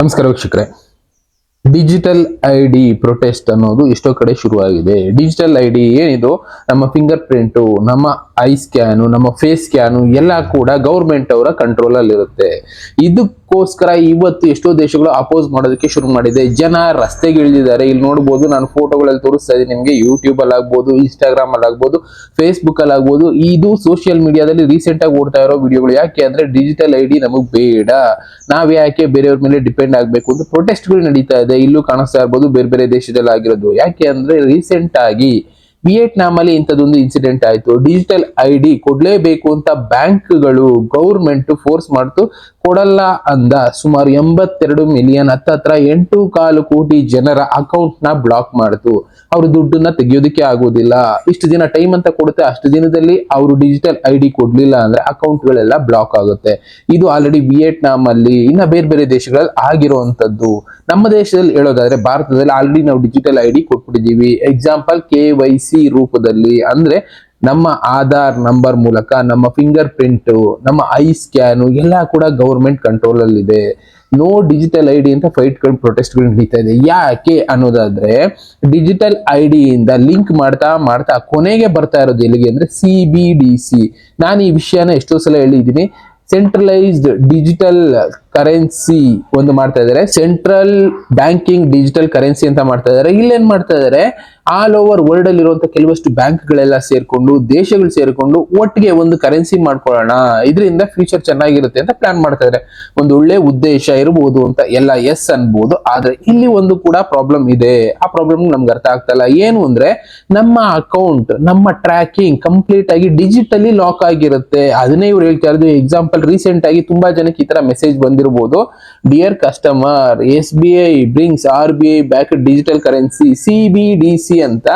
ನಮಸ್ಕಾರ ವೀಕ್ಷಕರೇ. Digital ID protest ಅನ್ನೋದು ಎಷ್ಟೋ ಕಡೆ ಶುರುವಾಗಿದೆ. ಡಿಜಿಟಲ್ ಐಡಿ ಏನಿದು, ನಮ್ಮ ಫಿಂಗರ್ ಪ್ರಿಂಟು, ನಮ್ಮ ಐ ಸ್ಕ್ಯಾನು, ನಮ್ಮ ಫೇಸ್ ಸ್ಕ್ಯಾನು ಎಲ್ಲ ಕೂಡ ಗೌರ್ಮೆಂಟ್ ಅವರ ಕಂಟ್ರೋಲ್ ಅಲ್ಲಿ ಇರುತ್ತೆ. ಇದಕ್ಕೋಸ್ಕರ ಇವತ್ತು ಎಷ್ಟೋ ದೇಶಗಳು ಅಪೋಸ್ ಮಾಡೋದಕ್ಕೆ ಶುರು ಮಾಡಿದೆ. ಜನ ರಸ್ತೆಗೆ ಇಳಿದಿದ್ದಾರೆ. ಇಲ್ಲಿ ನೋಡಬಹುದು, ನಾನು ಫೋಟೋಗಳಲ್ಲಿ ತೋರಿಸ್ತಾ ಇದ್ದೀನಿ ನಿಮಗೆ. ಯೂಟ್ಯೂಬ್ ಅಲ್ಲಿ ಆಗ್ಬೋದು, ಇನ್ಸ್ಟಾಗ್ರಾಮ್ ಅಲ್ಲಿ ಆಗ್ಬೋದು, ಫೇಸ್ಬುಕ್ ಅಲ್ಲಿ ಆಗ್ಬೋದು. ಇದು ಸೋಷಿಯಲ್ ಮೀಡಿಯಾದಲ್ಲಿ ರೀಸೆಂಟ್ ಆಗಿ ಓಡ್ತಾ ಇರೋ ವಿಡಿಯೋಗಳು. ಯಾಕೆ ಅಂದ್ರೆ ಡಿಜಿಟಲ್ ಐಡಿ ನಮಗ್ ಬೇಡ, ನಾವ್ ಯಾಕೆ ಬೇರೆಯವ್ರ ಮೇಲೆ ಡಿಪೆಂಡ್ ಆಗ್ಬೇಕು ಅಂತ ಪ್ರೊಟೆಸ್ಟ್ ಗಳು ನಡೀತಾ ಇದೆ. ಇಲ್ಲೂ ಕಾಣಿಸ್ತಾ ಇರ್ಬೋದು, ಬೇರೆ ಬೇರೆ ದೇಶದಲ್ಲಿ ಆಗಿರೋದು. ಯಾಕೆ ಅಂದ್ರೆ ರೀಸೆಂಟ್ ಆಗಿ ವಿಯೆಟ್ನಾಂ ಅಲ್ಲಿ ಇಂಥದ್ದೊಂದು ಇನ್ಸಿಡೆಂಟ್ ಆಯ್ತು. ಡಿಜಿಟಲ್ ಐಡಿ ಕೊಡ್ಲೇಬೇಕು ಅಂತ ಬ್ಯಾಂಕ್ಗಳು, ಗೌರ್ಮೆಂಟ್ ಫೋರ್ಸ್ ಮಾಡ್ತು. ಕೊಡಲ್ಲ ಅಂದ ಸುಮಾರು 82 ಮಿಲಿಯನ್, ಹತ್ತತ್ರ 8.25 ಕೋಟಿ ಜನರ ಅಕೌಂಟ್ ನ ಬ್ಲಾಕ್ ಮಾಡ್ತು. ಅವ್ರ ದುಡ್ಡನ್ನ ತೆಗಿಯೋದಕ್ಕೆ ಆಗೋದಿಲ್ಲ. ಇಷ್ಟು ದಿನ ಟೈಮ್ ಅಂತ ಕೊಡುತ್ತೆ, ಅಷ್ಟು ದಿನದಲ್ಲಿ ಅವರು ಡಿಜಿಟಲ್ ಐಡಿ ಕೊಡ್ಲಿಲ್ಲ ಅಂದ್ರೆ ಅಕೌಂಟ್ ಗಳೆಲ್ಲ ಬ್ಲಾಕ್ ಆಗುತ್ತೆ. ಇದು ಆಲ್ರೆಡಿ ವಿಯೆಟ್ನಾಂ ಅಲ್ಲಿ, ಇನ್ನ ಬೇರೆ ಬೇರೆ ದೇಶಗಳಲ್ಲಿ ಆಗಿರುವಂತದ್ದು. ನಮ್ಮ ದೇಶದಲ್ಲಿ ಹೇಳೋದಾದ್ರೆ, ಭಾರತದಲ್ಲಿ ಆಲ್ರೆಡಿ ನಾವು ಡಿಜಿಟಲ್ ಐಡಿ ಕೊಟ್ಬಿಟ್ಟಿದೀವಿ. ಎಕ್ಸಾಂಪಲ್ KYC ರೂಪದಲ್ಲಿ, ಅಂದ್ರೆ ನಮ್ಮ ಆಧಾರ್ ನಂಬರ್ ಮೂಲಕ, ನಮ್ಮ ಫಿಂಗರ್ ಪ್ರಿಂಟ್, ನಮ್ಮ ಐ ಸ್ಕ್ಯಾನು ಎಲ್ಲ ಕೂಡ ಗೌರ್ಮೆಂಟ್ ಕಂಟ್ರೋಲ್ ಅಲ್ಲಿ ಇದೆ. ನೋ ಡಿಜಿಟಲ್ ಐಡಿ ಅಂತ ಫೈಟ್ ಗಳು, ಪ್ರೊಟೆಸ್ಟ್ ಗಳು ನಡೀತಾ ಇದೆ. ಯಾಕೆ ಅನ್ನೋದಾದ್ರೆ, ಡಿಜಿಟಲ್ ಐಡಿ ಇಂದ ಲಿಂಕ್ ಮಾಡ್ತಾ ಮಾಡ್ತಾ ಕೊನೆಗೆ ಬರ್ತಾ ಇರೋದು ಎಲ್ಲಿಗೆ ಅಂದ್ರೆ CBDC. ನಾನು ಈ ವಿಷಯನ ಎಷ್ಟೋ ಸಲ ಹೇಳಿದ್ದೀನಿ. ಸೆಂಟ್ರಲೈಸ್ಡ್ ಡಿಜಿಟಲ್ ಕರೆನ್ಸಿ ಒಂದು ಮಾಡ್ತಾ ಇದ್ದಾರೆ, ಸೆಂಟ್ರಲ್ ಬ್ಯಾಂಕಿಂಗ್ ಡಿಜಿಟಲ್ ಕರೆನ್ಸಿ ಅಂತ ಮಾಡ್ತಾ ಇದ್ದಾರೆ. ಇಲ್ಲೇನ್ ಮಾಡ್ತಾ ಇದ್ದಾರೆ, ಆಲ್ ಓವರ್ ವರ್ಲ್ಡ್ ಅಲ್ಲಿ ಇರುವಂತ ಕೆಲವಷ್ಟು ಬ್ಯಾಂಕ್ ಗಳೆಲ್ಲ ಸೇರ್ಕೊಂಡು, ದೇಶಗಳು ಸೇರ್ಕೊಂಡು ಒಟ್ಟಿಗೆ ಒಂದು ಕರೆನ್ಸಿ ಮಾಡ್ಕೊಳ್ಳೋಣ, ಇದರಿಂದ ಫ್ಯೂಚರ್ ಚೆನ್ನಾಗಿರುತ್ತೆ ಅಂತ ಪ್ಲಾನ್ ಮಾಡ್ತಾ ಇದ್ದಾರೆ. ಒಂದು ಒಳ್ಳೆ ಉದ್ದೇಶ ಇರಬಹುದು ಅಂತ ಎಲ್ಲ ಎಸ್ ಅನ್ಬೋದು. ಆದ್ರೆ ಇಲ್ಲಿ ಒಂದು ಕೂಡ ಪ್ರಾಬ್ಲಮ್ ಇದೆ. ಆ ಪ್ರಾಬ್ಲಮ್ ನಮ್ಗೆ ಅರ್ಥ ಆಗ್ತಾ ಇಲ್ಲ. ಏನು ಅಂದ್ರೆ, ನಮ್ಮ ಅಕೌಂಟ್, ನಮ್ಮ ಟ್ರ್ಯಾಕಿಂಗ್ ಕಂಪ್ಲೀಟ್ ಆಗಿ ಡಿಜಿಟಲಿ ಲಾಕ್ ಆಗಿರುತ್ತೆ. ಅದನ್ನೇ ಇವ್ರು ಹೇಳ್ತಾ ಇರೋದು. ಎಕ್ಸಾಂಪಲ್, ರೀಸೆಂಟ್ ಆಗಿ ತುಂಬಾ ಜನಕ್ಕೆ ಈ ತರ ಮೆಸೇಜ್ ಬಂದಿರಬಹುದು. Dear customer, SBI brings RBI back digital currency CBDC ಅಂತ.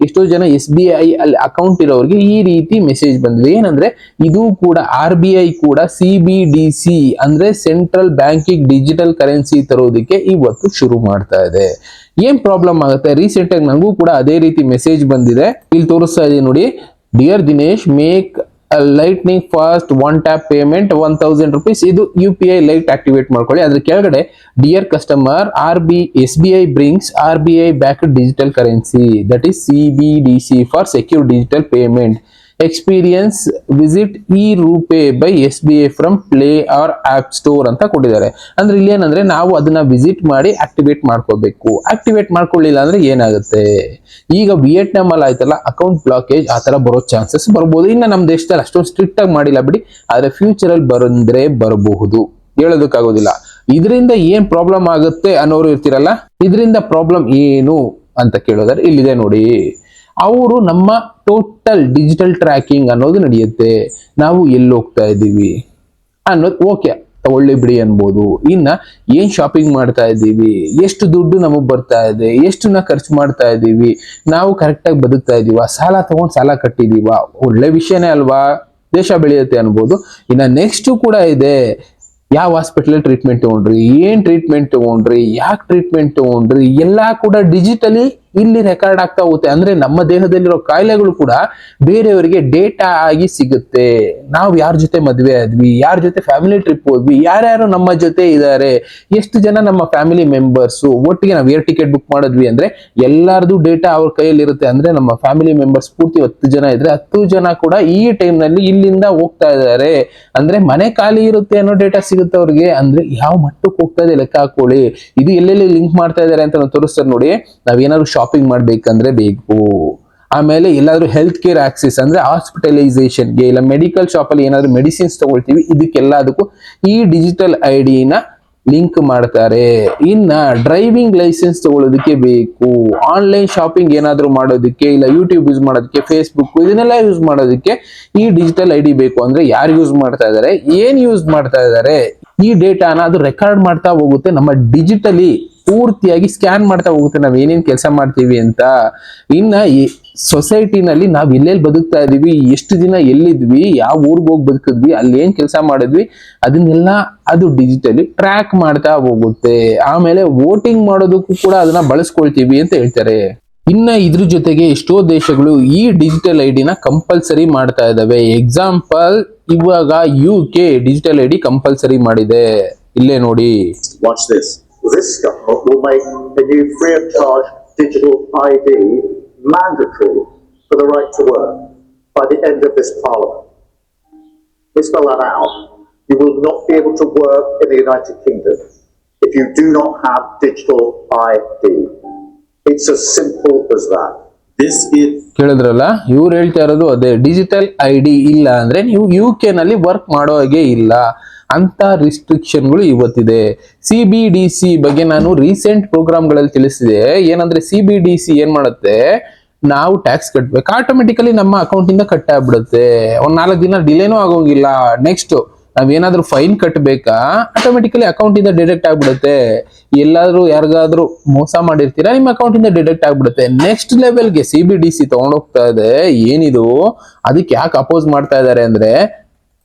ಎಷ್ಟೋ ಜನ SBI ಅಲ್ಲಿ ಅಕೌಂಟ್ ಇರೋರಿಗೆ ಈ ರೀತಿ ಮೆಸೇಜ್ ಬಂದಿದೆ. ಏನಂದ್ರೆ, ಇದು ಕೂಡ RBI ಕೂಡ CBDC ಅಂದ್ರೆ ಸೆಂಟ್ರಲ್ ಬ್ಯಾಂಕಿಂಗ್ ಡಿಜಿಟಲ್ ಕರೆನ್ಸಿ ತರೋದಕ್ಕೆ ಇವತ್ತು ಶುರು ಮಾಡ್ತಾ ಇದೆ. ಏನ್ ಪ್ರಾಬ್ಲಮ್ ಆಗುತ್ತೆ, ರೀಸೆಂಟ್ ಆಗಿ ನನಗೂ ಕೂಡ ಅದೇ ರೀತಿ ಮೆಸೇಜ್ ಬಂದಿದೆ. ಇಲ್ಲಿ ತೋರಿಸ್ತಾ ಇದೀನಿ ನೋಡಿ. Dear Dinesh, make lightning fast one tap payment 1000 rupees. ಇದು UPI ಲೈಟ್ ಆಕ್ಟಿವೇಟ್ ಮಾಡ್ಕೊಳ್ಳಿ. ಅದ್ರ ಕೆಳಗಡೆ, dear customer, SBI brings RBI back digital currency, that is CBDC for secure digital payment experience, visit RuPay by SBI from play or app store ಅಂತ ಕೊಟ್ಟಿದ್ದಾರೆ. ಅಂದ್ರೆ ಇಲ್ಲಿ ಏನಂದ್ರೆ, ನಾವು ಅದನ್ನ ವಿಸಿಟ್ ಮಾಡಿ ಆಕ್ಟಿವೇಟ್ ಮಾಡ್ಕೋಬೇಕು. ಆಕ್ಟಿವೇಟ್ ಮಾಡ್ಕೊಳ್ಳಿಲ್ಲ ಅಂದ್ರೆ ಏನಾಗುತ್ತೆ, ಈಗ ವಿಯೆಟ್ನಾಂ ಅಲ್ಲಿ ಆಯ್ತಲ್ಲ ಅಕೌಂಟ್ ಬ್ಲಾಕೇಜ್, ಆ ತರ ಬರೋ ಚಾನ್ಸಸ್ ಬರ್ಬೋದು. ಇನ್ನ ನಮ್ಮ ದೇಶದಲ್ಲಿ ಅಷ್ಟೊಂದು ಸ್ಟ್ರಿಕ್ಟ್ ಆಗಿ ಮಾಡಿಲ್ಲ ಬಿಡಿ, ಆದ್ರೆ ಫ್ಯೂಚರ್ ಅಲ್ಲಿ ಬಂದ್ರೆ ಬರಬಹುದು, ಹೇಳೋದಕ್ಕಾಗೋದಿಲ್ಲ. ಇದರಿಂದ ಏನ್ ಪ್ರಾಬ್ಲಮ್ ಆಗುತ್ತೆ ಅನ್ನೋರು ಇರ್ತಿರಲ್ಲ, ಇದರಿಂದ ಪ್ರಾಬ್ಲಮ್ ಏನು ಅಂತ ಕೇಳೋದಾದ್ರೆ ಇಲ್ಲಿದೆ ನೋಡಿ. ಅವರು ನಮ್ಮ ಟೋಟಲ್ ಡಿಜಿಟಲ್ ಟ್ರ್ಯಾಕಿಂಗ್ ಅನ್ನೋದು ನಡೆಯುತ್ತೆ. ನಾವು ಎಲ್ಲಿ ಹೋಗ್ತಾ ಇದ್ದೀವಿ ಅನ್ನೋದು ಓಕೆ ತಗೊಳ್ಳಿ ಬಿಡಿ ಅನ್ಬೋದು. ಇನ್ನ ಏನ್ ಶಾಪಿಂಗ್ ಮಾಡ್ತಾ ಇದ್ದೀವಿ, ಎಷ್ಟು ದುಡ್ಡು ನಮಗ್ ಬರ್ತಾ ಇದೆ, ಎಷ್ಟು ಖರ್ಚು ಮಾಡ್ತಾ ಇದ್ದೀವಿ, ನಾವು ಕರೆಕ್ಟ್ ಆಗಿ ಬದುಕ್ತಾ ಇದೀವ, ಸಾಲ ತಗೊಂಡ್ ಸಾಲ ಕಟ್ಟಿದೀವ, ಒಳ್ಳೆ ವಿಷಯನೇ ಅಲ್ವಾ, ದೇಶ ಬೆಳೆಯುತ್ತೆ ಅನ್ಬೋದು. ಇನ್ನ ನೆಕ್ಸ್ಟ್ ಕೂಡ ಇದೆ, ಯಾವ ಹಾಸ್ಪಿಟಲ್ ಟ್ರೀಟ್ಮೆಂಟ್ ತಗೊಂಡ್ರಿ, ಏನ್ ಟ್ರೀಟ್ಮೆಂಟ್ ತಗೊಂಡ್ರಿ, ಯಾಕೆ ಟ್ರೀಟ್ಮೆಂಟ್ ತಗೊಂಡ್ರಿ, ಎಲ್ಲಾ ಕೂಡ ಡಿಜಿಟಲಿ ಇಲ್ಲಿ ರೆಕಾರ್ಡ್ ಆಗ್ತಾ ಹೋಗುತ್ತೆ. ಅಂದ್ರೆ ನಮ್ಮ ದೇಹದಲ್ಲಿರೋ ಕಾಯಿಲೆಗಳು ಕೂಡ ಬೇರೆಯವರಿಗೆ ಡೇಟಾ ಆಗಿ ಸಿಗುತ್ತೆ. ನಾವು ಯಾರ ಜೊತೆ ಮದ್ವೆ ಆದ್ವಿ, ಯಾರ ಜೊತೆ ಫ್ಯಾಮಿಲಿ ಟ್ರಿಪ್ ಹೋದ್ವಿ, ಯಾರ್ಯಾರು ನಮ್ಮ ಜೊತೆ ಇದ್ದಾರೆ, ಎಷ್ಟು ಜನ ನಮ್ಮ ಫ್ಯಾಮಿಲಿ ಮೆಂಬರ್ಸ್, ಒಟ್ಟಿಗೆ ನಾವು ಏರ್ ಟಿಕೆಟ್ ಬುಕ್ ಮಾಡಿದ್ವಿ ಅಂದ್ರೆ ಎಲ್ಲಾರ್ದು ಡೇಟಾ ಅವ್ರ ಕೈಯಲ್ಲಿ ಇರುತ್ತೆ. ಅಂದ್ರೆ ನಮ್ಮ ಫ್ಯಾಮಿಲಿ ಮೆಂಬರ್ಸ್ ಪೂರ್ತಿ 10 ಜನ ಇದ್ರೆ 10 ಜನ ಕೂಡ ಈ ಟೈಮ್ ನಲ್ಲಿ ಇಲ್ಲಿಂದ ಹೋಗ್ತಾ ಇದ್ದಾರೆ. ಅಂದ್ರೆ ಮನೆ ಖಾಲಿ ಇರುತ್ತೆ ಅನ್ನೋ ಡೇಟಾ ಸಿಗುತ್ತೆ ಅವ್ರಿಗೆ. ಅಂದ್ರೆ ಯಾವ ಮಟ್ಟಕ್ಕೆ ಹೋಗ್ತಾ ಇದೆ ಲೆಕ್ಕ ಹಾಕೊಳ್ಳಿ. ಇದು ಎಲ್ಲೆಲ್ಲಿ ಲಿಂಕ್ ಮಾಡ್ತಾ ಇದ್ದಾರೆ ಅಂತ ನಾವು ತೋರಿಸ್ತಾರೆ ನೋಡಿ. ನಾವೇನಾದ್ರು ಶಾಪಿಂಗ್ ಮಾಡ್ಬೇಕಂದ್ರೆ ಬೇಕು, ಆಮೇಲೆ ಎಲ್ಲಾದ್ರೂ ಹೆಲ್ತ್ ಕೇರ್ ಆಕ್ಸೆಸ್ ಅಂದ್ರೆ ಹಾಸ್ಪಿಟಲೈಸೇಷನ್ಗೆ, ಇಲ್ಲ ಮೆಡಿಕಲ್ ಶಾಪ್ ಅಲ್ಲಿ ಏನಾದ್ರು ಮೆಡಿಸಿನ್ಸ್ ತಗೊಳ್ತೀವಿ, ಇದಕ್ಕೆಲ್ಲದಕ್ಕೂ ಈ ಡಿಜಿಟಲ್ ಐಡಿನ ಲಿಂಕ್ ಮಾಡ್ತಾರೆ. ಇನ್ನ ಡ್ರೈವಿಂಗ್ ಲೈಸೆನ್ಸ್ ತಗೊಳ್ಳೋದಕ್ಕೆ ಬೇಕು, ಆನ್ಲೈನ್ ಶಾಪಿಂಗ್ ಏನಾದ್ರು ಮಾಡೋದಕ್ಕೆ, ಇಲ್ಲ ಯೂಟ್ಯೂಬ್ ಯೂಸ್ ಮಾಡೋದಕ್ಕೆ, ಫೇಸ್ಬುಕ್ ಇದನ್ನೆಲ್ಲ ಯೂಸ್ ಮಾಡೋದಕ್ಕೆ ಈ ಡಿಜಿಟಲ್ ಐಡಿ ಬೇಕು. ಅಂದ್ರೆ ಯಾರು ಯೂಸ್ ಮಾಡ್ತಾ ಇದ್ದಾರೆ, ಏನ್ ಯೂಸ್ ಮಾಡ್ತಾ ಇದ್ದಾರೆ, ಈ ಡೇಟಾನ ಅದು ರೆಕಾರ್ಡ್ ಮಾಡ್ತಾ ಹೋಗುತ್ತೆ. ನಮ್ಮ ಡಿಜಿಟಲಿ ಪೂರ್ತಿಯಾಗಿ ಸ್ಕ್ಯಾನ್ ಮಾಡ್ತಾ ಹೋಗುತ್ತೆ ನಾವ್ ಏನೇನ್ ಕೆಲಸ ಮಾಡ್ತೀವಿ ಅಂತ. ಇನ್ನ ಸೊಸೈಟಿನಲ್ಲಿ ನಾವ್ ಎಲ್ಲೆಲ್ಲಿ ಬದುಕ್ತಾ ಇದೀವಿ, ಎಷ್ಟು ದಿನ ಎಲ್ಲಿದ್ವಿ, ಯಾವ ಊರ್ಗ್ ಹೋಗಿ ಬದುಕಿದ್ವಿ, ಅಲ್ಲಿ ಏನ್ ಕೆಲಸ ಮಾಡಿದ್ವಿ, ಅದನ್ನೆಲ್ಲ ಅದು ಡಿಜಿಟಲಿ ಟ್ರ್ಯಾಕ್ ಮಾಡ್ತಾ ಹೋಗುತ್ತೆ. ಆಮೇಲೆ ವೋಟಿಂಗ್ ಮಾಡೋದಕ್ಕೂ ಕೂಡ ಅದನ್ನ ಬಳಸ್ಕೊಳ್ತೀವಿ ಅಂತ ಹೇಳ್ತಾರೆ. ಇನ್ನ ಇದ್ರ ಜೊತೆಗೆ ಎಷ್ಟೋ ದೇಶಗಳು ಈ ಡಿಜಿಟಲ್ ಐಡಿನ ಕಂಪಲ್ಸರಿ ಮಾಡ್ತಾ ಇದಾವೆ. ಎಕ್ಸಾಂಪಲ್, ಇವಾಗ UK ಡಿಜಿಟಲ್ ಐಡಿ ಕಂಪಲ್ಸರಿ ಮಾಡಿದೆ. ಇಲ್ಲೇ ನೋಡಿ, Watch this. This government will make a new free of charge digital ID mandatory for the right to work by the end of this parliament. Let me spell that out. You will not be able to work in the United Kingdom if you do not have digital ID. It's as simple as that. This is ಕೇಳಿದ್ರಲ್ಲ, ಇವ್ರು ಹೇಳ್ತಾ ಇರೋದು ಅದೇ. Digital ID ಇಲ್ಲ ಅಂದ್ರೆ ನೀವು UK ನಲ್ಲಿ work ಮಾಡೋ ಹಾಗೆ ಇಲ್ಲ ಅಂತ ರಿಸ್ಟ್ರಿಕ್ಷನ್ಗಳು ಇವತ್ತಿದೆ. CBDC ಬಗ್ಗೆ ನಾನು ರೀಸೆಂಟ್ ಪ್ರೋಗ್ರಾಮ್ಗಳಲ್ಲಿ ತಿಳಿಸಿದೆ. ಏನಂದ್ರೆ CBDC ಏನ್ ಮಾಡುತ್ತೆ, ನಾವು ಟ್ಯಾಕ್ಸ್ ಕಟ್ಬೇಕು, ಆಟೋಮೆಟಿಕಲಿ ನಮ್ಮ ಅಕೌಂಟ್ ಇಂದ ಕಟ್ ಆಗ್ಬಿಡುತ್ತೆ. ಒಂದ್ 4 ದಿನ ಡಿಲೇನೂ ಆಗೋಂಗಿಲ್ಲ. ನೆಕ್ಸ್ಟ್ ನಾವೇನಾದ್ರೂ ಫೈನ್ ಕಟ್ಟಬೇಕಾ, ಆಟೋಮೆಟಿಕಲಿ ಅಕೌಂಟ್ ಇಂದ ಡಿಡಕ್ಟ್ ಆಗ್ಬಿಡುತ್ತೆ. ಎಲ್ಲಾದ್ರೂ ಯಾರಿಗಾದ್ರೂ ಮೋಸ ಮಾಡಿರ್ತೀರಾ, ನಿಮ್ಮ ಅಕೌಂಟ್ ಇಂದ ಡಿಡಕ್ಟ್ ಆಗ್ಬಿಡುತ್ತೆ. ನೆಕ್ಸ್ಟ್ ಲೆವೆಲ್ಗೆ CBDC ತಗೊಂಡೋಗ್ತಾ ಇದೆ. ಏನಿದು, ಅದಕ್ಕೆ ಯಾಕೆ ಅಪೋಸ್ ಮಾಡ್ತಾ ಇದ್ದಾರೆ ಅಂದ್ರೆ,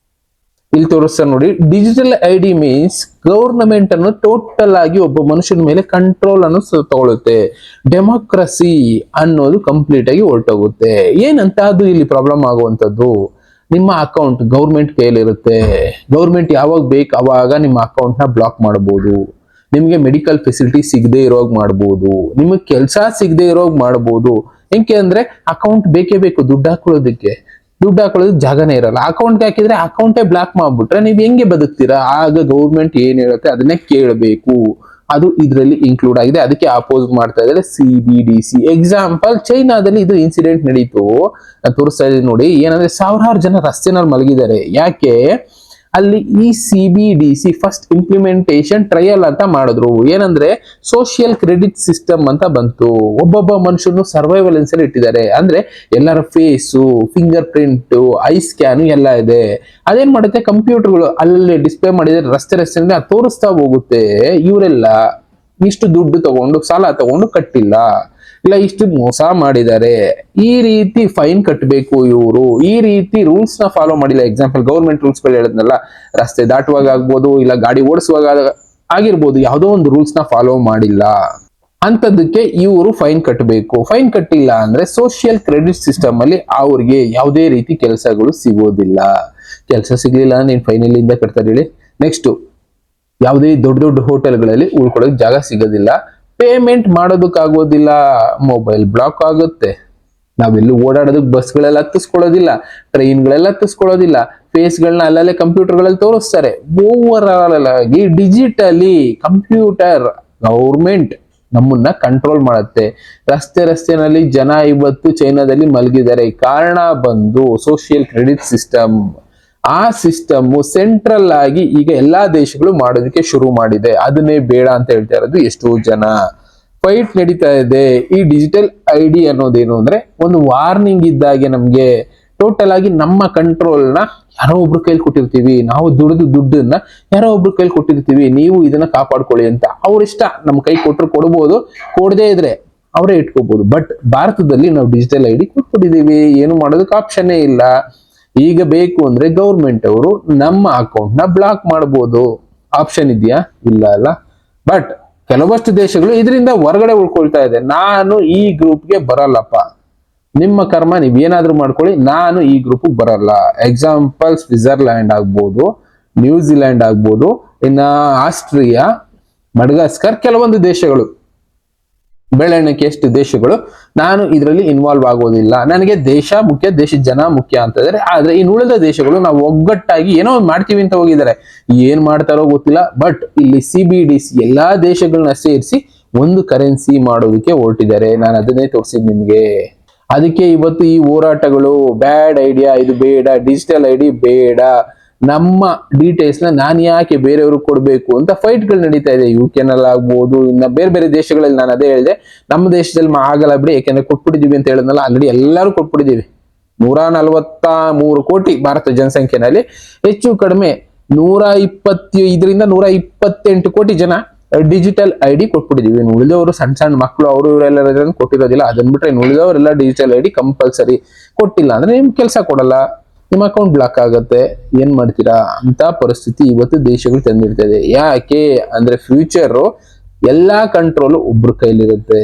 ಇಲ್ಲಿ ತೋರಿಸ್ತಾ ನೋಡಿ, ಡಿಜಿಟಲ್ ID ಮೀನ್ಸ್ ಗವರ್ನಮೆಂಟ್ ಅನ್ನು ಟೋಟಲ್ ಆಗಿ ಒಬ್ಬ ಮನುಷ್ಯನ ಮೇಲೆ ಕಂಟ್ರೋಲ್ ಅನ್ನು ತಗೊಳುತ್ತೆ. ಡೆಮೋಕ್ರಸಿ ಅನ್ನೋದು ಕಂಪ್ಲೀಟ್ ಆಗಿ ಹೊರಟೋಗುತ್ತೆ. ಏನಂತ ಅದು ಇಲ್ಲಿ ಪ್ರಾಬ್ಲಮ್ ಆಗುವಂತದ್ದು, ನಿಮ್ಮ ಅಕೌಂಟ್ ಗೌರ್ಮೆಂಟ್ ಕೈಯಲ್ಲಿರುತ್ತೆ. ಗೌರ್ಮೆಂಟ್ ಯಾವಾಗ ಬೇಕು ಅವಾಗ ನಿಮ್ಮ ಅಕೌಂಟ್ ನ ಬ್ಲಾಕ್ ಮಾಡಬಹುದು. ನಿಮ್ಗೆ ಮೆಡಿಕಲ್ ಫೆಸಿಲಿಟಿ ಸಿಗದೆ ಇರೋಗ್ ಮಾಡಬಹುದು, ನಿಮಗೆ ಕೆಲಸ ಸಿಗದೆ ಇರೋಗ್ ಮಾಡಬಹುದು. ಹೆಂಗೆ ಅಂದ್ರೆ ಅಕೌಂಟ್ ಬೇಕೇ ಬೇಕು, ದುಡ್ಡು ಹಾಕೊಳ್ಳೋದಕ್ಕೆ ಜಾಗನೇ ಇರಲ್ಲ. ಅಕೌಂಟ್ ಹಾಕಿದ್ರೆ ಅಕೌಂಟೇ ಬ್ಲಾಕ್ ಮಾಡ್ಬಿಟ್ರೆ ನೀವ್ ಹೆಂಗೆ ಬದುಕ್ತೀರಾ? ಆಗ ಗೌರ್ಮೆಂಟ್ ಏನ್ ಹೇಳುತ್ತೆ ಅದನ್ನೇ ಕೇಳಬೇಕು. ಅದು ಇದರಲ್ಲಿ ಇನ್ಕ್ಲೂಡ್ ಆಗಿದೆ. ಅದಕ್ಕೆ ಅಪೋಸ್ ಮಾಡ್ತಾ ಇದ್ದಾರೆ CBDC. ಎಕ್ಸಾಂಪಲ್, ಚೈನಾದಲ್ಲಿ ಇದು ಇನ್ಸಿಡೆಂಟ್ ನಡೀತು, ತೋರಿಸ್ತಾ ಇದ್ದೀನಿ ನೋಡಿ. ಏನಂದ್ರೆ ಸಾವಿರಾರು ಜನ ರಸ್ತೆನಲ್ಲಿ ಮಲಗಿದ್ದಾರೆ. ಯಾಕೆ? ಅಲ್ಲಿ ಈ CBDC ಫಸ್ಟ್ ಇಂಪ್ಲಿಮೆಂಟೇಷನ್ ಟ್ರಯಲ್ ಅಂತ ಮಾಡಿದ್ರು. ಏನಂದ್ರೆ ಸೋಷಿಯಲ್ ಕ್ರೆಡಿಟ್ ಸಿಸ್ಟಮ್ ಅಂತ ಬಂತು. ಒಬ್ಬೊಬ್ಬ ಮನುಷ್ಯನು ಸರ್ವೈವಲೆನ್ಸ್ ಅಲ್ಲಿ ಇಟ್ಟಿದ್ದಾರೆ. ಅಂದ್ರೆ ಎಲ್ಲರ face, finger print, eye scan ಎಲ್ಲ ಇದೆ. ಅದೇನ್ ಮಾಡುತ್ತೆ, ಕಂಪ್ಯೂಟರ್ಗಳು ಅಲ್ಲಿ ಡಿಸ್ಪ್ಲೇ ಮಾಡಿದ್ರೆ ರಸ್ತೆ ಅದು ತೋರಿಸ್ತಾ ಹೋಗುತ್ತೆ. ಇವರೆಲ್ಲ ಇಷ್ಟು ದುಡ್ಡು ತಗೊಂಡು, ಸಾಲ ತಗೊಂಡು ಕಟ್ಟಿಲ್ಲ, ಇಲ್ಲ ಇಷ್ಟು ಮೋಸ ಮಾಡಿದ್ದಾರೆ, ಈ ರೀತಿ ಫೈನ್ ಕಟ್ಟಬೇಕು ಇವರು, ಈ ರೀತಿ ರೂಲ್ಸ್ ನ ಫಾಲೋ ಮಾಡಿಲ್ಲ. ಎಕ್ಸಾಂಪಲ್, ಗೌರ್ಮೆಂಟ್ ರೂಲ್ಸ್ ಗಳು ಹೇಳಿದ್ನಲ್ಲ, ರಸ್ತೆ ದಾಟುವಾಗ ಆಗ್ಬೋದು, ಇಲ್ಲ ಗಾಡಿ ಓಡಿಸುವಾಗ ಆಗಿರ್ಬೋದು, ಯಾವುದೋ ಒಂದು ರೂಲ್ಸ್ ನ ಫಾಲೋ ಮಾಡಿಲ್ಲ. ಅಂತದಕ್ಕೆ ಇವರು ಫೈನ್ ಕಟ್ಟಬೇಕು. ಫೈನ್ ಕಟ್ಟಿಲ್ಲ ಅಂದ್ರೆ ಸೋಷಿಯಲ್ ಕ್ರೆಡಿಟ್ ಸಿಸ್ಟಮ್ ಅಲ್ಲಿ ಅವ್ರಿಗೆ ಯಾವುದೇ ರೀತಿ ಕೆಲಸಗಳು ಸಿಗೋದಿಲ್ಲ. ಕೆಲಸ ಸಿಗ್ಲಿಲ್ಲ ನೀನ್ ಫೈನಲ್ ಇಂದ ಕಟ್ತಾರೆ ಹೇಳಿ. ನೆಕ್ಸ್ಟ್, ಯಾವುದೇ ದೊಡ್ಡ ದೊಡ್ಡ ಹೋಟೆಲ್ಗಳಲ್ಲಿ ಉಳ್ಕೊಳ್ಳೋಕೆ ಜಾಗ ಸಿಗೋದಿಲ್ಲ, ಪೇಮೆಂಟ್ ಮಾಡೋದಕ್ಕಾಗೋದಿಲ್ಲ, ಮೊಬೈಲ್ ಬ್ಲಾಕ್ ಆಗುತ್ತೆ, ನಾವೆಲ್ಲೂ ಓಡಾಡೋದಕ್ಕೆ ಬಸ್ಗಳೆಲ್ಲ ಹತ್ತಿಸ್ಕೊಳ್ಳೋದಿಲ್ಲ, ಟ್ರೈನ್ಗಳೆಲ್ಲ ಹತ್ತಿಸ್ಕೊಳ್ಳೋದಿಲ್ಲ, ಫೇಸ್ಗಳನ್ನ ಅಲ್ಲಲ್ಲೇ ಕಂಪ್ಯೂಟರ್ಗಳಲ್ಲಿ ತೋರಿಸ್ತಾರೆ. ಓವರ್ ಆಲ್ ಆಗಿ ಡಿಜಿಟಲಿ ಕಂಪ್ಯೂಟರ್ ಗೌರ್ಮೆಂಟ್ ನಮ್ಮನ್ನ ಕಂಟ್ರೋಲ್ ಮಾಡುತ್ತೆ. ರಸ್ತೆನಲ್ಲಿ ಜನ ಇವತ್ತು ಚೈನಾದಲ್ಲಿ ಮಲಗಿದ್ದಾರೆ. ಕಾರಣ ಬಂದು ಸೋಷಿಯಲ್ ಕ್ರೆಡಿಟ್ ಸಿಸ್ಟಮ್. ಆ ಸಿಸ್ಟಮ್ ಸೆಂಟ್ರಲ್ ಆಗಿ ಈಗ ಎಲ್ಲಾ ದೇಶಗಳು ಮಾಡೋದಕ್ಕೆ ಶುರು ಮಾಡಿದೆ. ಅದನ್ನೇ ಬೇಡ ಅಂತ ಹೇಳ್ತಾ ಇರೋದು ಎಷ್ಟೋ ಜನ. ಫೈಟ್ ನಡೀತಾ ಇದೆ. ಈ ಡಿಜಿಟಲ್ ID ಅನ್ನೋದೇನು ಅಂದ್ರೆ ಒಂದು ವಾರ್ನಿಂಗ್ ಇದ್ದಾಗೆ. ನಮ್ಗೆ ಟೋಟಲ್ ಆಗಿ ನಮ್ಮ ಕಂಟ್ರೋಲ್ ನ ಯಾರೋ ಒಬ್ರು ಕೈಲಿ ಕೊಟ್ಟಿರ್ತೀವಿ, ನಾವು ದುಡ್ಡನ್ನ ಯಾರೋ ಒಬ್ರು ಕೈಲಿ ಕೊಟ್ಟಿರ್ತೀವಿ, ನೀವು ಇದನ್ನ ಕಾಪಾಡ್ಕೊಳ್ಳಿ ಅಂತ. ಅವ್ರಿಷ್ಟ, ನಮ್ ಕೈ ಕೊಟ್ಟರು ಕೊಡ್ಬೋದು, ಕೊಡದೇ ಇದ್ರೆ ಅವರೇ ಇಟ್ಕೋಬಹುದು. ಬಟ್ ಭಾರತದಲ್ಲಿ ನಾವು ಡಿಜಿಟಲ್ ID ಕೊಟ್ಬಿಟ್ಟಿದೀವಿ, ಏನು ಮಾಡೋದಕ್ಕೆ ಆಪ್ಷನ್ನೇ ಇಲ್ಲ. ಈಗ ಬೇಕು ಅಂದ್ರೆ ಗೌರ್ಮೆಂಟ್ ಅವರು ನಮ್ಮ ಅಕೌಂಟ್ ನ ಬ್ಲಾಕ್ ಮಾಡಬಹುದು. ಆಪ್ಷನ್ ಇದೆಯಾ? ಇಲ್ಲ ಅಲ್ಲ. ಬಟ್ ಕೆಲವಷ್ಟು ದೇಶಗಳು ಇದರಿಂದ ಹೊರಗಡೆ ಉಳ್ಕೊಳ್ತಾ ಇದೆ. ನಾನು ಈ ಗ್ರೂಪ್ಗೆ ಬರಲ್ಲಪ್ಪ, ನಿಮ್ಮ ಕರ್ಮ ನೀವ್ ಏನಾದ್ರೂ ಮಾಡ್ಕೊಳ್ಳಿ, ನಾನು ಈ ಗ್ರೂಪ್ ಬರಲ್ಲ. ಎಕ್ಸಾಂಪಲ್, ಸ್ವಿಟ್ಜರ್ಲ್ಯಾಂಡ್ ಆಗ್ಬೋದು, ನ್ಯೂಜಿಲ್ಯಾಂಡ್ ಆಗ್ಬೋದು, ಇನ್ನ ಆಸ್ಟ್ರಿಯಾ, ಮಡಗಾಸ್ಕರ್, ಕೆಲವೊಂದು ದೇಶಗಳು, ಬೆಳೆಯಣಿಕೆ ಎಷ್ಟು ದೇಶಗಳು, ನಾನು ಇದರಲ್ಲಿ ಇನ್ವಾಲ್ವ್ ಆಗೋದಿಲ್ಲ, ನನಗೆ ದೇಶ ಮುಖ್ಯ, ದೇಶದ ಜನ ಮುಖ್ಯ ಅಂತ ಇದ್ದಾರೆ. ಆದ್ರೆ ಇನ್ನು ಉಳಿದ ದೇಶಗಳು ನಾವು ಒಗ್ಗಟ್ಟಾಗಿ ಏನೋ ಒಂದು ಮಾಡ್ತೀವಿ ಅಂತ ಹೋಗಿದ್ದಾರೆ. ಏನ್ ಮಾಡ್ತಾರೋ ಗೊತ್ತಿಲ್ಲ. ಬಟ್ ಇಲ್ಲಿ CBDC ಎಲ್ಲಾ ದೇಶಗಳನ್ನ ಸೇರಿಸಿ ಒಂದು ಕರೆನ್ಸಿ ಮಾಡೋದಕ್ಕೆ ಹೊರಟಿದ್ದಾರೆ. ನಾನು ಅದನ್ನೇ ತೋರಿಸಿದ್ ನಿಮ್ಗೆ. ಅದಕ್ಕೆ ಇವತ್ತು ಈ ಹೋರಾಟಗಳು, ಬ್ಯಾಡ್ ಐಡಿಯಾ, ಇದು ಬೇಡ, ಡಿಜಿಟಲ್ ID ಬೇಡ, ನಮ್ಮ ಡೀಟೇಲ್ಸ್ ನ ನಾನು ಯಾಕೆ ಬೇರೆಯವ್ರಿಗೆ ಕೊಡ್ಬೇಕು ಅಂತ ಫೈಟ್ ಗಳು ನಡೀತಾ ಇದೆ. UK ನಲ್ಲಿ ಆಗ್ಬೋದು, ಇನ್ನ ಬೇರೆ ಬೇರೆ ದೇಶಗಳಲ್ಲಿ. ನಾನು ಅದೇ ಹೇಳಿದೆ, ನಮ್ಮ ದೇಶದಲ್ಲಿ ಆಗಲ್ಲ ಬಿಡಿ, ಯಾಕೆಂದ್ರೆ ಕೊಟ್ಬಿಟ್ಟಿದೀವಿ ಅಂತ ಹೇಳಿದ್ನಲ್ಲ, ಆಲ್ರೆಡಿ ಎಲ್ಲರೂ ಕೊಟ್ಬಿಟ್ಟಿದೀವಿ. 143 ಕೋಟಿ ಭಾರತ ಜನಸಂಖ್ಯೆನಲ್ಲಿ ಹೆಚ್ಚು ಕಡಿಮೆ 125ರಿಂದ 128 ಕೋಟಿ ಜನ ಡಿಜಿಟಲ್ ID ಕೊಟ್ಬಿಟ್ಟಿದೀವಿ. ಉಳಿದವರು ಸಣ್ಣ ಸಣ್ಣ ಮಕ್ಕಳು, ಅವರು ಇವರೆಲ್ಲ ಕೊಟ್ಟಿರೋದಿಲ್ಲ. ಅದನ್ನ ಬಿಟ್ರೆ ಉಳಿದವರೆಲ್ಲ ಡಿಜಿಟಲ್ ID ಕಂಪಲ್ಸರಿ. ಕೊಟ್ಟಿಲ್ಲ ಅಂದ್ರೆ ನಿಮ್ ಕೆಲಸ ಕೊಡಲ್ಲ, ನಿಮ್ಮ ಅಕೌಂಟ್ ಬ್ಲಾಕ್ ಆಗುತ್ತೆ. ಏನ್ ಮಾಡ್ತೀರಾ ಅಂತ ಪರಿಸ್ಥಿತಿ ಇವತ್ತು ದೇಶಗಳು ತಂದಿರ್ತಾ ಇದೆ. ಯಾಕೆ ಅಂದ್ರೆ ಫ್ಯೂಚರ್ ಎಲ್ಲಾ ಕಂಟ್ರೋಲ್ ಒಬ್ರ ಕೈಲಿರುತ್ತೆ.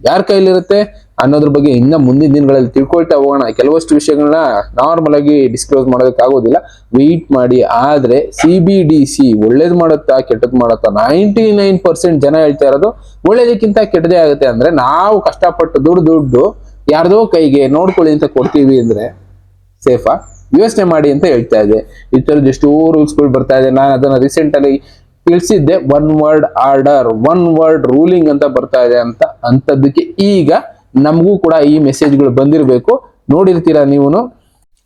ಯಾರ ಕೈಲಿರುತ್ತೆ? ಅನ್ನೋದ್ರ ಬಗ್ಗೆ ಇನ್ನ ಮುಂದಿನ ದಿನಗಳಲ್ಲಿ ತಿಳ್ಕೊಳ್ತಾ ಹೋಗೋಣ. ಕೆಲವಷ್ಟು ವಿಷಯಗಳನ್ನ ನಾರ್ಮಲ್ ಆಗಿ ಡಿಸ್ಕ್ಲೋಸ್ ಮಾಡೋದಕ್ಕಾಗೋದಿಲ್ಲ, ವೆಯ್ಟ್ ಮಾಡಿ. ಆದ್ರೆ CBDC ಒಳ್ಳೇದು ಮಾಡುತ್ತಾ ಕೆಟ್ಟದ್ ಮಾಡುತ್ತಾ? 99% ಜನ ಹೇಳ್ತಾ ಇರೋದು ಒಳ್ಳೇದಕ್ಕಿಂತ ಕೆಟ್ಟದೇ ಆಗುತ್ತೆ. ಅಂದ್ರೆ ನಾವು ಕಷ್ಟಪಟ್ಟು ದುಡ್ಡು ಯಾರ್ದೋ ಕೈಗೆ ನೋಡ್ಕೊಳ್ಳಿ ಅಂತ ಕೊಡ್ತೀವಿ ಅಂದ್ರೆ ಸೇಫಾ? ಯೋಚನೆ ಮಾಡಿ ಅಂತ ಹೇಳ್ತಾ ಇದೆ. ಈ ತರದ್ ಎಷ್ಟೋ ರೂಲ್ಸ್ಗಳು ಬರ್ತಾ ಇದೆ. ನಾನು ಅದನ್ನ ರೀಸೆಂಟ್ ಅಲ್ಲಿ ತಿಳಿಸಿದ್ದೆ, 1 ವರ್ಡ್ ಆರ್ಡರ್, 1 ವರ್ಡ್ ರೂಲಿಂಗ್ ಅಂತ ಬರ್ತಾ ಇದೆ ಅಂತ. ಅಂತದಕ್ಕೆ ಈಗ ನಮಗೂ ಕೂಡ ಈ ಮೆಸೇಜ್ಗಳು ಬಂದಿರಬೇಕು, ನೋಡಿರ್ತೀರಾ ನೀವು.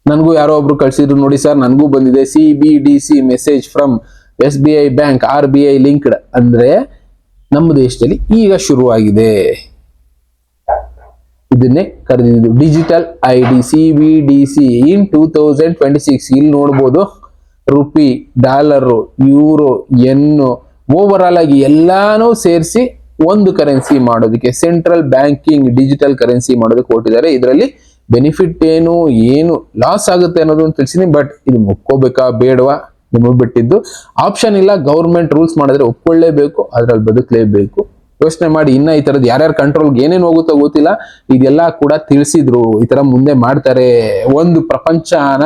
ನನಗೂ ಯಾರೋ ಒಬ್ರು ಕಳ್ಸಿದ್ರು, ನೋಡಿ ಸರ್ ನನಗೂ ಬಂದಿದೆ CBDC message from SBI bank RBI linked. ಅಂದ್ರೆ ನಮ್ಮ ದೇಶದಲ್ಲಿ ಈಗ ಶುರುವಾಗಿದೆ. ಇದನ್ನೇ ಕರೆದಿದ್ದು ಡಿಜಿಟಲ್ ID CBDC ಇನ್ 2026. ಇಲ್ಲಿ ನೋಡ್ಬೋದು ರುಪಿ, ಡಾಲರು, ಯೂರೋ, ಎನ್ನು, ಓವರ್ ಆಲ್ ಆಗಿ ಎಲ್ಲಾನು ಸೇರಿಸಿ ಒಂದು ಕರೆನ್ಸಿ ಮಾಡೋದಕ್ಕೆ, ಸೆಂಟ್ರಲ್ ಬ್ಯಾಂಕಿಂಗ್ ಡಿಜಿಟಲ್ ಕರೆನ್ಸಿ ಮಾಡೋದಕ್ಕೆ ಕೊಟ್ಟಿದ್ದಾರೆ. ಇದರಲ್ಲಿ ಬೆನಿಫಿಟ್ ಏನು ಲಾಸ್ ಆಗುತ್ತೆ ಅನ್ನೋದನ್ನು ತಿಳಿಸಿನಿ. ಬಟ್ ಇದು ಒಪ್ಕೋಬೇಕಾ ಬೇಡವಾ ನಿಮಗೆ ಬಿಟ್ಟಿದ್ದು. ಆಪ್ಷನ್ ಇಲ್ಲ, ಗೌರ್ಮೆಂಟ್ ರೂಲ್ಸ್ ಮಾಡಿದ್ರೆ ಒಪ್ಕೊಳ್ಳೇಬೇಕು, ಅದ್ರಲ್ಲಿ ಬದುಕಲೇಬೇಕು. ಯೋಚನೆ ಮಾಡಿ. ಇನ್ನ ಈ ತರದ್ ಯಾರ್ಯಾರ ಕಂಟ್ರೋಲ್ಗೆ ಏನೇನು ಹೋಗುತ್ತೋ ಗೊತ್ತಿಲ್ಲ. ಇದೆಲ್ಲ ಕೂಡ ತಿಳಿಸಿದ್ರು, ಈ ತರ ಮುಂದೆ ಮಾಡ್ತಾರೆ. ಒಂದು ಪ್ರಪಂಚನ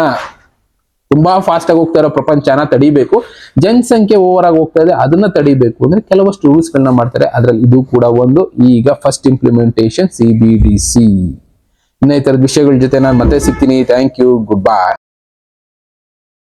ತುಂಬಾ ಫಾಸ್ಟ್ ಆಗಿ ಹೋಗ್ತಾ ಇರೋ ಪ್ರಪಂಚನ ತಡಿಬೇಕು, ಜನಸಂಖ್ಯೆ ಓವರ್ ಆಗಿ ಹೋಗ್ತಾ ಇದೆ ಅದನ್ನ ತಡಿಬೇಕು ಅಂದ್ರೆ ಕೆಲವಷ್ಟು ರೂಲ್ಸ್ ಗಳನ್ನ ಮಾಡ್ತಾರೆ. ಅದ್ರಲ್ಲಿ ಇದು ಕೂಡ ಒಂದು. ಈಗ ಫಸ್ಟ್ ಇಂಪ್ಲಿಮೆಂಟೇಷನ್ CBDC. ಇನ್ನ ಈ ತರದ ವಿಷಯಗಳ ಜೊತೆ ನಾನು ಮತ್ತೆ ಸಿಗ್ತೀನಿ. Thank you, good by.